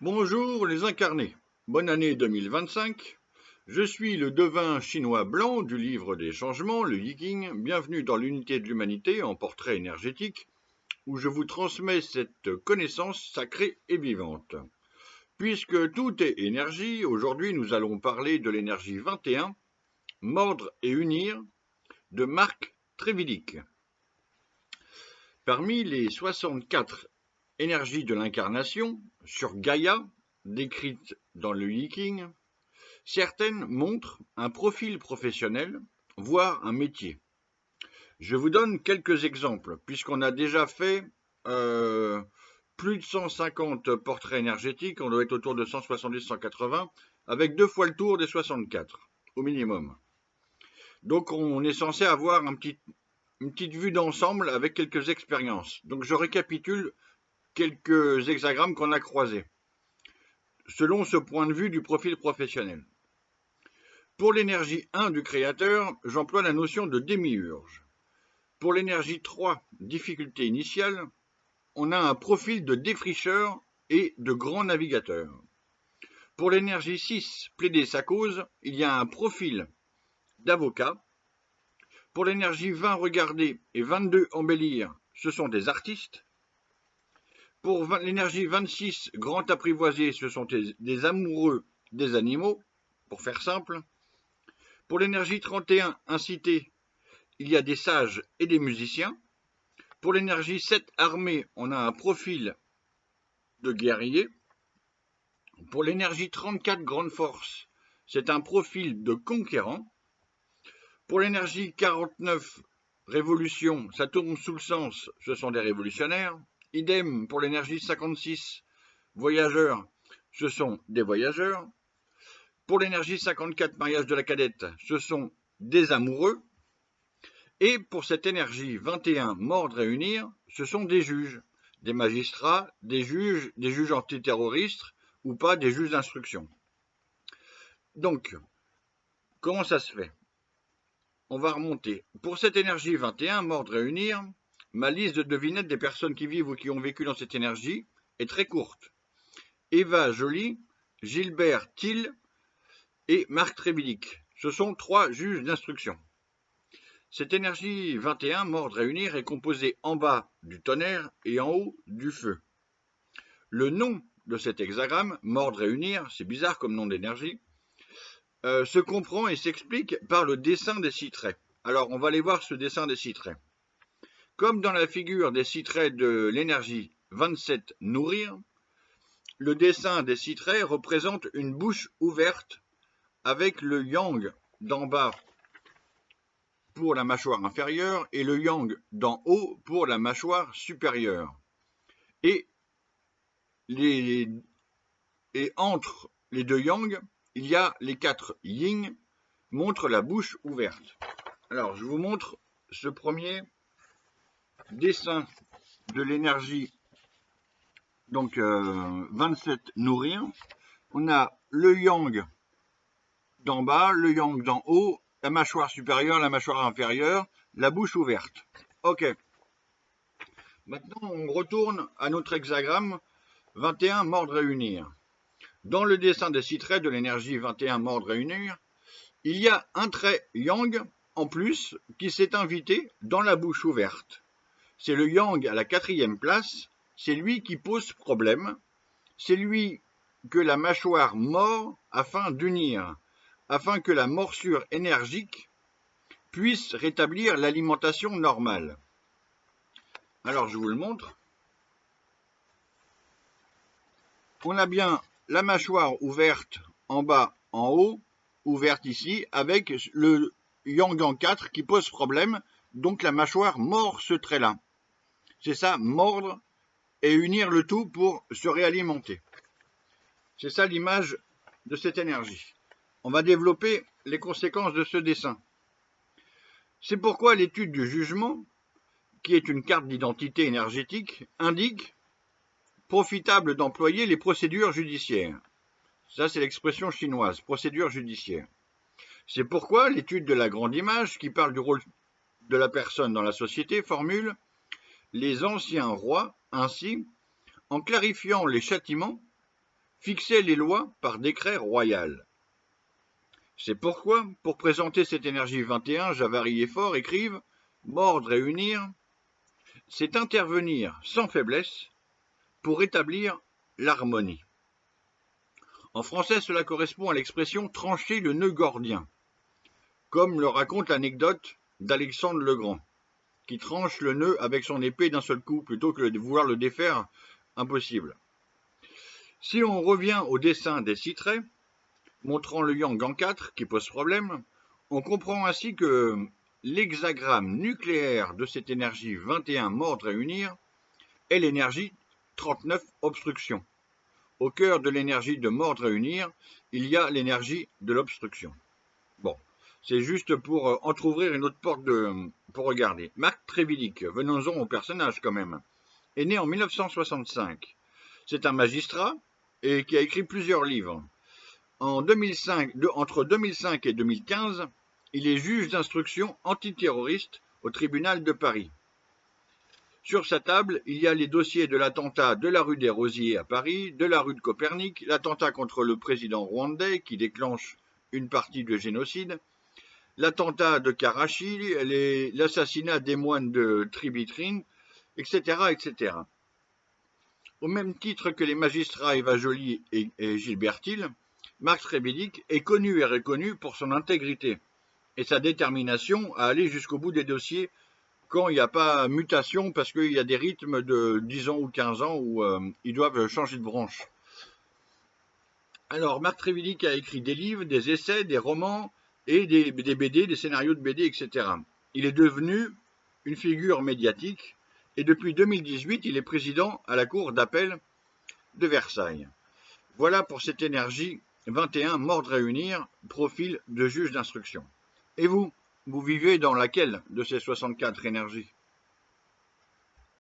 Bonjour les incarnés, bonne année 2025. Je suis le devin chinois blanc du livre des changements, le Yiking. Bienvenue dans l'unité de l'humanité en portrait énergétique, où je vous transmets cette connaissance sacrée et vivante. Puisque tout est énergie, aujourd'hui nous allons parler de l'énergie 21, mordre et unir, de Marc Trévidic. Parmi les 64 énergies de l'incarnation sur Gaïa, décrites dans le Yiking, certaines montrent un profil professionnel, voire un métier. Je vous donne quelques exemples, puisqu'on a déjà fait plus de 150 portraits énergétiques, on doit être autour de 170-180, avec 2 fois le tour des 64, au minimum. Donc on est censé avoir une petite vue d'ensemble avec quelques expériences. Donc je récapitule quelques hexagrammes qu'on a croisés, selon ce point de vue du profil professionnel. Pour l'énergie 1 du créateur, j'emploie la notion de démiurge. Pour l'énergie 3, difficulté initiale, on a un profil de défricheur et de grand navigateur. Pour l'énergie 6, plaider sa cause, il y a un profil d'avocat. Pour l'énergie 20, regarder, et 22, embellir, ce sont des artistes. Pour l'énergie 26, grand apprivoisé, ce sont des amoureux des animaux, pour faire simple. Pour l'énergie 31, inciter, il y a des sages et des musiciens. Pour l'énergie 7, armée, on a un profil de guerrier. Pour l'énergie 34, grande force, c'est un profil de conquérant. Pour l'énergie 49, révolution, ça tourne sous le sens, ce sont des révolutionnaires. Idem pour l'énergie 56, voyageurs, ce sont des voyageurs. Pour l'énergie 54, mariage de la cadette, ce sont des amoureux. Et pour cette énergie 21, mordre et unir, ce sont des juges, des magistrats, des juges antiterroristes ou pas, des juges d'instruction. Donc, comment ça se fait? On va remonter. Pour cette énergie 21, mordre et unir, ma liste de devinettes des personnes qui vivent ou qui ont vécu dans cette énergie est très courte. Eva Joly, Gilbert Thiel et Marc Trévidic. Ce sont 3 juges d'instruction. Cette énergie 21, mordre et unir, est composée en bas du tonnerre et en haut du feu. Le nom de cet hexagramme, mordre et unir, c'est bizarre comme nom d'énergie, se comprend et s'explique par le dessin des 6 traits. Alors, on va aller voir ce dessin des 6 traits. Comme dans la figure des 6 traits de l'énergie 27, nourrir, le dessin des 6 traits représente une bouche ouverte avec le yang d'en bas pour la mâchoire inférieure et le yang d'en haut pour la mâchoire supérieure. Et entre les 2 yang, il y a les 4 yin, montrent la bouche ouverte. Alors, je vous montre ce premier dessin de l'énergie, donc 27 nourrir. On a le yang d'en bas, le yang d'en haut, la mâchoire supérieure, la mâchoire inférieure, la bouche ouverte. Ok. Maintenant, on retourne à notre hexagramme 21, mordre et unir. Dans le dessin des 6 traits de l'énergie 21, mordre et unir, il y a un trait yang en plus qui s'est invité dans la bouche ouverte. C'est le yang à la 4e place, c'est lui qui pose problème, c'est lui que la mâchoire mord afin d'unir, afin que la morsure énergique puisse rétablir l'alimentation normale. Alors je vous le montre. On a bien la mâchoire ouverte en bas, en haut, ouverte ici, avec le yang en 4 qui pose problème, donc la mâchoire mord ce trait-là. C'est ça, mordre et unir le tout pour se réalimenter. C'est ça l'image de cette énergie. On va développer les conséquences de ce dessin. C'est pourquoi l'étude du jugement, qui est une carte d'identité énergétique, indique profitable d'employer les procédures judiciaires. Ça, c'est l'expression chinoise, procédure judiciaire. C'est pourquoi l'étude de la grande image, qui parle du rôle de la personne dans la société, formule les anciens rois, ainsi, en clarifiant les châtiments, fixait les lois par décret royal. C'est pourquoi, pour présenter cette énergie 21, Javary et Faure écrivent « Mordre et unir », c'est intervenir sans faiblesse pour établir l'harmonie. En français, cela correspond à l'expression « trancher le nœud gordien », comme le raconte l'anecdote d'Alexandre le Grand, qui tranche le nœud avec son épée d'un seul coup, plutôt que de vouloir le défaire, impossible. Si on revient au dessin des 6 traits, montrant le yang en 4, qui pose problème, on comprend ainsi que l'hexagramme nucléaire de cette énergie 21 mordre et unir est l'énergie 39 obstruction. Au cœur de l'énergie de mordre et unir, il y a l'énergie de l'obstruction. Bon, c'est juste pour entrouvrir une autre porte pour regarder. Marc Trévidic, venons-en au personnage quand même, est né en 1965. C'est un magistrat et qui a écrit plusieurs livres. Entre 2005 et 2015, il est juge d'instruction antiterroriste au tribunal de Paris. Sur sa table, il y a les dossiers de l'attentat de la rue des Rosiers à Paris, de la rue de Copernic, l'attentat contre le président rwandais qui déclenche une partie du génocide, l'attentat de Karachi, l'assassinat des moines de Tribitrine, etc., etc. Au même titre que les magistrats Eva Joly et Gilbert Thiel, Marc Trévidic est connu et reconnu pour son intégrité et sa détermination à aller jusqu'au bout des dossiers quand il n'y a pas mutation, parce qu'il y a des rythmes de 10 ans ou 15 ans où ils doivent changer de branche. Alors, Marc Trévidic a écrit des livres, des essais, des romans et des BD, des scénarios de BD, etc. Il est devenu une figure médiatique et depuis 2018, il est président à la Cour d'appel de Versailles. Voilà pour cette énergie 21, mordre et unir, profil de juge d'instruction. Et vous, vous vivez dans laquelle de ces 64 énergies ?